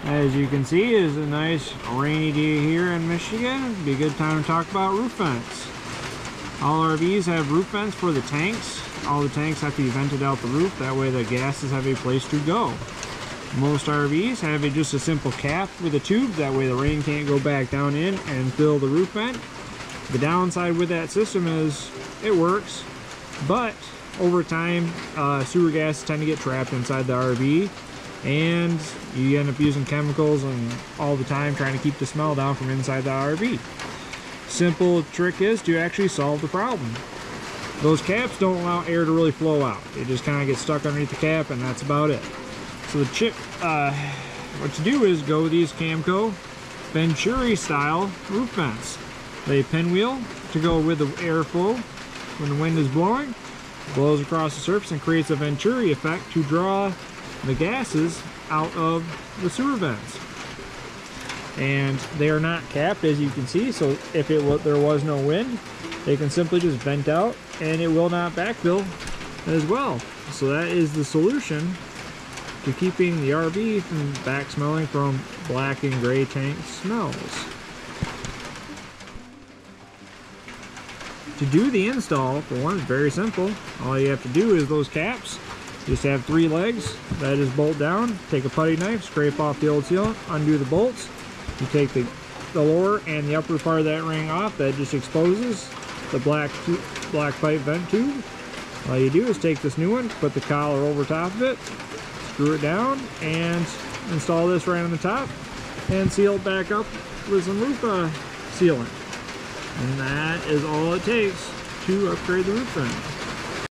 As you can see, it is a nice rainy day here in Michigan. It'd be a good time to talk about roof vents. All RVs have roof vents for the tanks. All the tanks have to be vented out the roof, that way the gases have a place to go. Most RVs have just a simple cap with a tube, that way the rain can't go back down in and fill the roof vent. The downside with that system is it works, but over time sewer gases tend to get trapped inside the RV, and you end up using chemicals and all the time trying to keep the smell down from inside the RV. Simple trick is to actually solve the problem. Those caps don't allow air to really flow out. They just kind of get stuck underneath the cap, and that's about it. So what you do is go with these Camco Venturi style roof vents. They pinwheel to go with the airflow when the wind is blowing, blows across the surface and creates a Venturi effect to draw the gases out of the sewer vents. And they are not capped, as you can see, so if there was no wind, they can simply just vent out and it will not backfill as well. So that is the solution to keeping the RV from back smelling from black and gray tank smells. To do the install, for one, it's very simple. All you have to do is those caps. Just have 3 legs that is bolt down. Take a putty knife, scrape off the old sealant, undo the bolts. You take the lower and the upper part of that ring off. That just exposes the black pipe vent tube. All you do is take this new one, put the collar over top of it, screw it down, and install this right on the top, and seal it back up with some roof sealant. And that is all it takes to upgrade the roof vent.